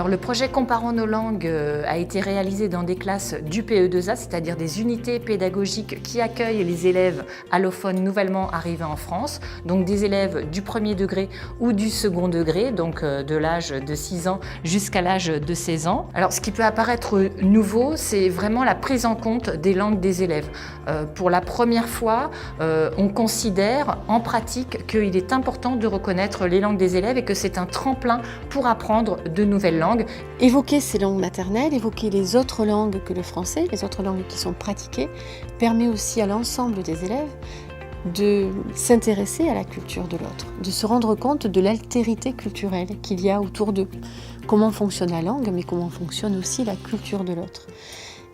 Alors le projet Comparons nos langues a été réalisé dans des classes du PE2A, c'est-à-dire des unités pédagogiques qui accueillent les élèves allophones nouvellement arrivés en France, donc des élèves du premier degré ou du second degré, donc de l'âge de 6 ans jusqu'à l'âge de 16 ans. Alors ce qui peut apparaître nouveau, c'est vraiment la prise en compte des langues des élèves. Pour la première fois, on considère en pratique qu'il est important de reconnaître les langues des élèves et que c'est un tremplin pour apprendre de nouvelles langues. Évoquer ces langues maternelles, évoquer les autres langues que le français, les autres langues qui sont pratiquées, permet aussi à l'ensemble des élèves de s'intéresser à la culture de l'autre, de se rendre compte de l'altérité culturelle qu'il y a autour d'eux. Comment fonctionne la langue, mais comment fonctionne aussi la culture de l'autre.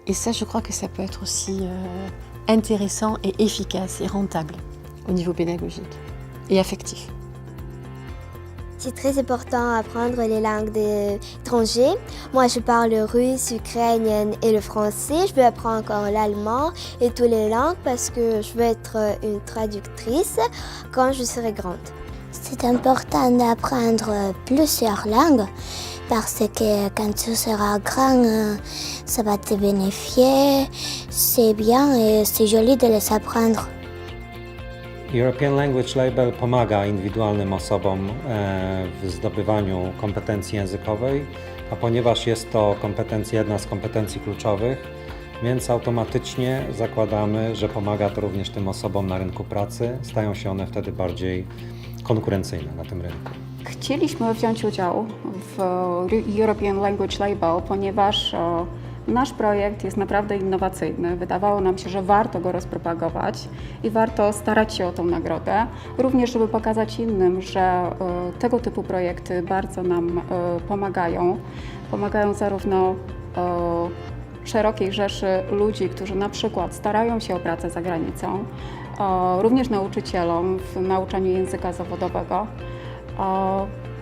Et ça, je crois que ça peut être aussi intéressant et efficace et rentable au niveau pédagogique et affectif. C'est très important d'apprendre les langues étrangères. Moi, je parle le russe, l'ukrainien et le français. Je veux apprendre encore l'allemand et toutes les langues parce que je veux être une traductrice quand je serai grande. C'est important d'apprendre plusieurs langues parce que quand tu seras grand, ça va te bénéficier. C'est bien et c'est joli de les apprendre. European Language Label pomaga indywidualnym osobom w zdobywaniu kompetencji językowej, a ponieważ jest to jedna z kompetencji kluczowych, więc automatycznie zakładamy, że pomaga to również tym osobom na rynku pracy. Stają się one wtedy bardziej konkurencyjne na tym rynku. Chcieliśmy wziąć udział w European Language Label, ponieważ nasz projekt jest naprawdę innowacyjny. Wydawało nam się, że warto go rozpropagować i warto starać się o tą nagrodę. Również, żeby pokazać innym, że tego typu projekty bardzo nam pomagają. Pomagają zarówno szerokiej rzeszy ludzi, którzy na przykład starają się o pracę za granicą, również nauczycielom w nauczaniu języka zawodowego.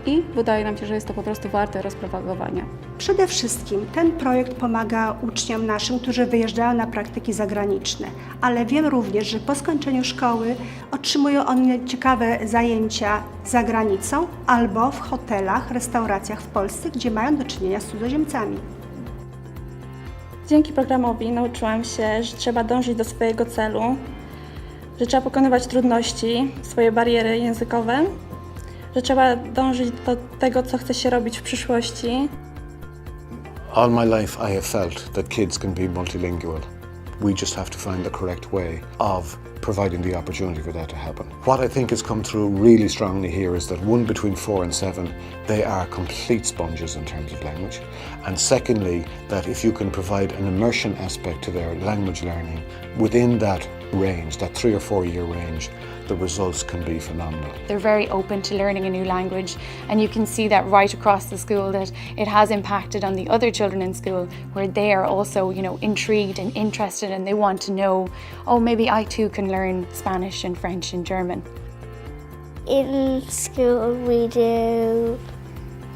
I wydaje nam się, że jest to po prostu warte rozpropagowania. Przede wszystkim ten projekt pomaga uczniom naszym, którzy wyjeżdżają na praktyki zagraniczne, ale wiem również, że po skończeniu szkoły otrzymują oni ciekawe zajęcia za granicą albo w hotelach, restauracjach w Polsce, gdzie mają do czynienia z cudzoziemcami. Dzięki programowi nauczyłam się, że trzeba dążyć do swojego celu, że trzeba pokonywać trudności, swoje bariery językowe, że trzeba dążyć do tego, co chce się robić w przyszłości. All my life I have felt that kids can be multilingual. We just have to find the correct way of providing the opportunity for that to happen. What I think has come through really strongly here is that between 4 and 7, they are complete sponges in terms of language. And secondly, that if you can provide an immersion aspect to their language learning within that range, that 3 or 4 year range, the results can be phenomenal. They're very open to learning a new language, and you can see that right across the school, that it has impacted on the other children in school, where they are also, intrigued and interested, and they want to know, oh, maybe I too can learn Spanish and French and German. In school we do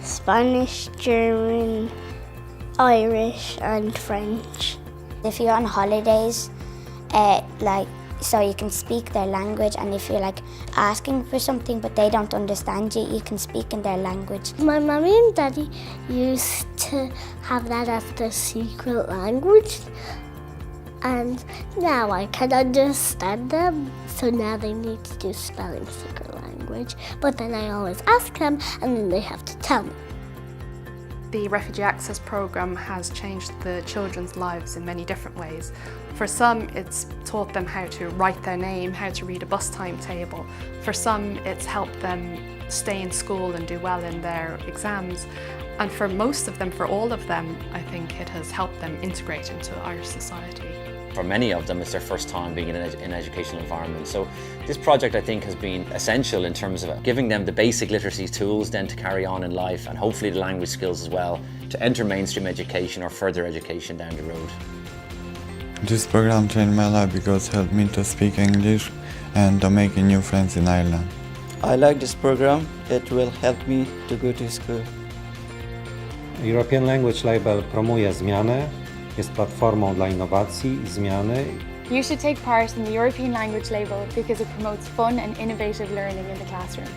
Spanish, German, Irish and French. If you're on holidays, so you can speak their language, and if you're asking for something but they don't understand you, you can speak in their language. My mommy and daddy used to have that as the secret language, and now I can understand them. So now they need to do spelling secret language, but then I always ask them and then they have to tell me. The Refugee Access Programme has changed the children's lives in many different ways. For some, it's taught them how to write their name, how to read a bus timetable. For some, it's helped them stay in school and do well in their exams. And for most of them, for all of them, I think it has helped them integrate into Irish society. For many of them, it's their first time being in an educational environment. So this project, I think, has been essential in terms of giving them the basic literacy tools then to carry on in life, and hopefully the language skills as well, to enter mainstream education or further education down the road. This program changed my life because it helped me to speak English and to make new friends in Ireland. I like this program. It will help me to go to school. European Language Label promuje zmianę, jest platformą dla innowacji i zmiany. You should take part in the European Language Label because it promotes fun and innovative learning in the classroom.